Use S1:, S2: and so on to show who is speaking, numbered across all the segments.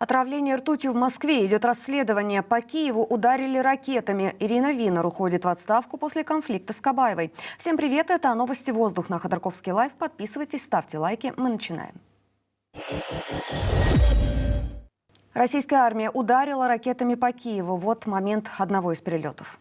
S1: Отравление ртутью в Москве. Идет расследование. По Киеву ударили ракетами. Ирина Винер уходит в отставку после конфликта с Кабаевой. Всем привет, это новости «Воздух» на Ходорковский лайв. Подписывайтесь, ставьте лайки. Мы начинаем. Российская армия ударила ракетами по Киеву. Вот момент одного из перелетов.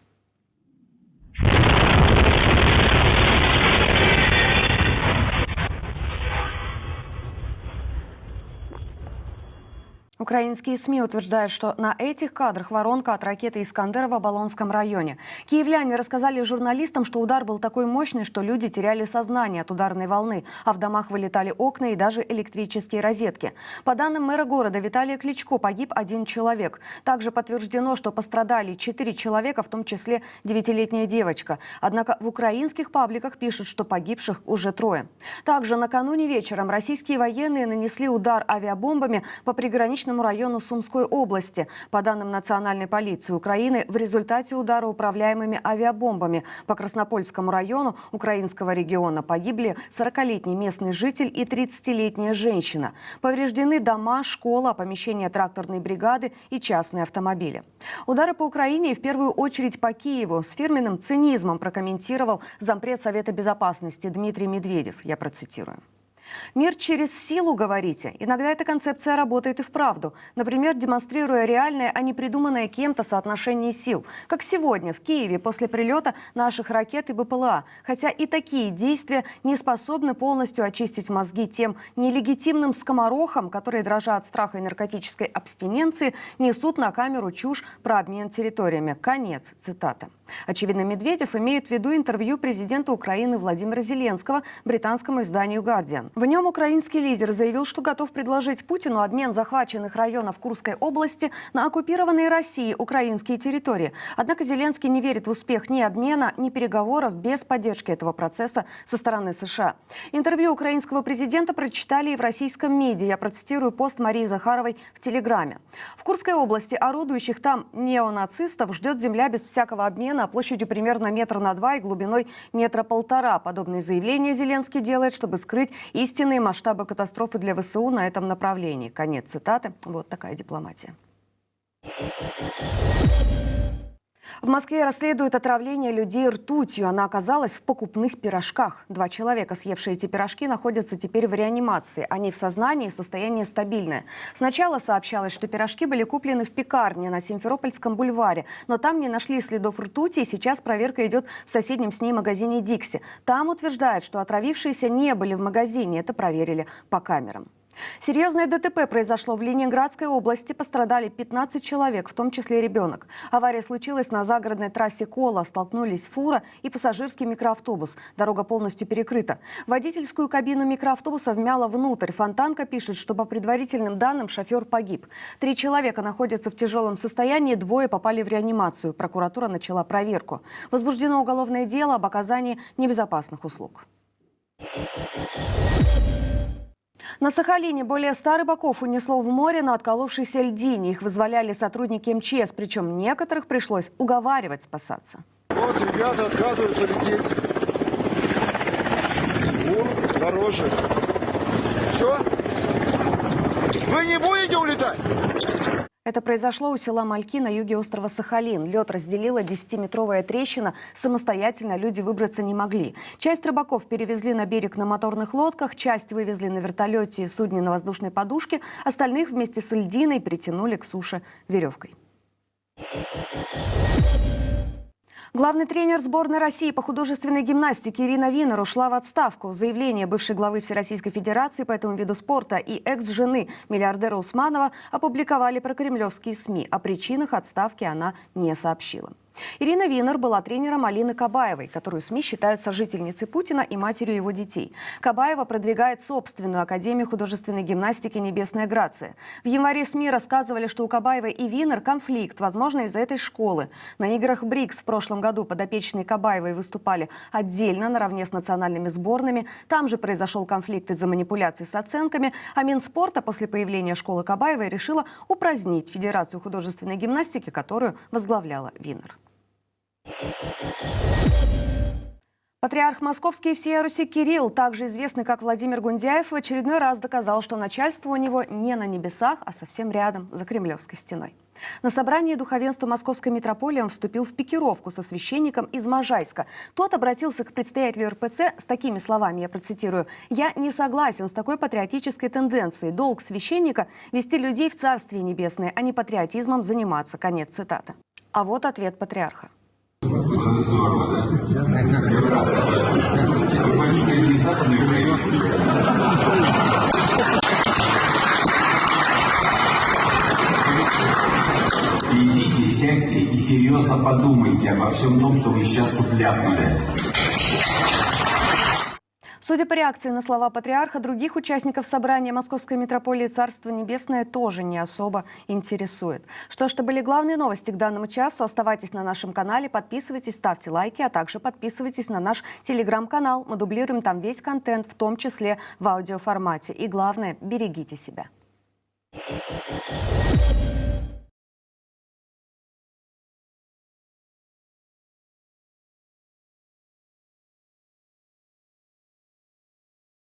S1: Украинские СМИ утверждают, что на этих кадрах воронка от ракеты «Искандер» в Оболонском районе. Киевляне рассказали журналистам, что удар был такой мощный, что люди теряли сознание от ударной волны, а в домах вылетали окна и даже электрические розетки. По данным мэра города Виталия Кличко, погиб 1 человек. Также подтверждено, что пострадали 4 человека, в том числе 9-летняя девочка. Однако в украинских пабликах пишут, что погибших уже 3. Также накануне вечером российские военные нанесли удар авиабомбами по приграничному району Сумской области. По данным Национальной полиции Украины, в результате удара управляемыми авиабомбами по Краснопольскому району украинского региона погибли 40-летний местный житель и 30-летняя женщина. Повреждены дома, школа, помещения тракторной бригады и частные автомобили. Удары по Украине и в первую очередь по Киеву с фирменным цинизмом прокомментировал зампред Совета Безопасности Дмитрий Медведев. Я процитирую. «Мир через силу, говорите? Иногда эта концепция работает и вправду. Например, демонстрируя реальное, а не придуманное кем-то соотношение сил. Как сегодня в Киеве после прилета наших ракет и БПЛА. Хотя и такие действия не способны полностью очистить мозги тем нелегитимным скоморохам, которые, дрожа от страха и наркотической абстиненции, несут на камеру чушь про обмен территориями». Конец цитаты. Очевидно, Медведев имеет в виду интервью президента Украины Владимира Зеленского британскому изданию «Гардиан». В нем украинский лидер заявил, что готов предложить Путину обмен захваченных районов Курской области на оккупированные Россией украинские территории. Однако Зеленский не верит в успех ни обмена, ни переговоров без поддержки этого процесса со стороны США. Интервью украинского президента прочитали и в российском МИДе. Я процитирую пост Марии Захаровой в Телеграме. В Курской области орудующих там неонацистов ждет земля без всякого обмена площадью примерно 1,2 метра и глубиной 1,5 метра. Подобные заявления Зеленский делает, чтобы скрыть истинные масштабы катастрофы для ВСУ на этом направлении. Конец цитаты. Вот такая дипломатия. В Москве расследуют отравление людей ртутью. Она оказалась в покупных пирожках. 2 человека, съевшие эти пирожки, находятся теперь в реанимации. Они в сознании, состояние стабильное. Сначала сообщалось, что пирожки были куплены в пекарне на Симферопольском бульваре. Но там не нашли следов ртути, и сейчас проверка идет в соседнем с ней магазине «Дикси». Там утверждают, что отравившиеся не были в магазине. Это проверили по камерам. Серьезное ДТП произошло в Ленинградской области. Пострадали 15 человек, в том числе ребенок. Авария случилась на загородной трассе Кола. Столкнулись фура и пассажирский микроавтобус. Дорога полностью перекрыта. Водительскую кабину микроавтобуса вмяло внутрь. Фонтанка пишет, что по предварительным данным шофер погиб. 3 человека находятся в тяжелом состоянии, 2 попали в реанимацию. Прокуратура начала проверку. Возбуждено уголовное дело об оказании небезопасных услуг. На Сахалине более 100 рыбаков унесло в море на отколовшейся льдине. Их вызволяли сотрудники МЧС, причем некоторых пришлось уговаривать спасаться.
S2: Вот ребята отказываются лететь. Бур, дороже. Все? Вы не будете улетать?
S1: Это произошло у села Мальки на юге острова Сахалин. Лед разделила 10-метровая трещина. Самостоятельно люди выбраться не могли. Часть рыбаков перевезли на берег на моторных лодках, часть вывезли на вертолете и судне на воздушной подушке. Остальных вместе с льдиной притянули к суше веревкой. Главный тренер сборной России по художественной гимнастике Ирина Винер ушла в отставку. Заявление бывшей главы Всероссийской Федерации по этому виду спорта и экс-жены миллиардера Усманова опубликовали прокремлевские СМИ. О причинах отставки она не сообщила. Ирина Винер была тренером Алины Кабаевой, которую СМИ считают сожительницей Путина и матерью его детей. Кабаева продвигает собственную академию художественной гимнастики «Небесная Грация». В январе СМИ рассказывали, что у Кабаевой и Винер конфликт, возможно, из-за этой школы. На играх БРИКС в прошлом году подопечные Кабаевой выступали отдельно, наравне с национальными сборными. Там же произошел конфликт из-за манипуляций с оценками. А Минспорта после появления школы Кабаевой решила упразднить Федерацию художественной гимнастики, которую возглавляла Винер. Патриарх Московский и всея Руси Кирилл, также известный как Владимир Гундяев, в очередной раз доказал, что начальство у него не на небесах, а совсем рядом, за Кремлевской стеной. На собрании духовенства Московской митрополии он вступил в пикировку со священником из Можайска. Тот обратился к предстоятелю РПЦ с такими словами, я процитирую: «Я не согласен с такой патриотической тенденцией. Долг священника – вести людей в Царствие Небесное, а не патриотизмом заниматься». Конец цитаты. А вот ответ патриарха.
S3: Это здорово, да? Прекрасно. Понимаешь, что я не западный украинский. Идите, сядьте и серьезно подумайте обо всем том, что вы сейчас тут ляпнули.
S1: Судя по реакции на слова патриарха, других участников собрания Московской митрополии Царство Небесное тоже не особо интересует. Что ж, это были главные новости к данному часу. Оставайтесь на нашем канале, подписывайтесь, ставьте лайки, а также подписывайтесь на наш телеграм-канал. Мы дублируем там весь контент, в том числе в аудиоформате. И главное, берегите себя.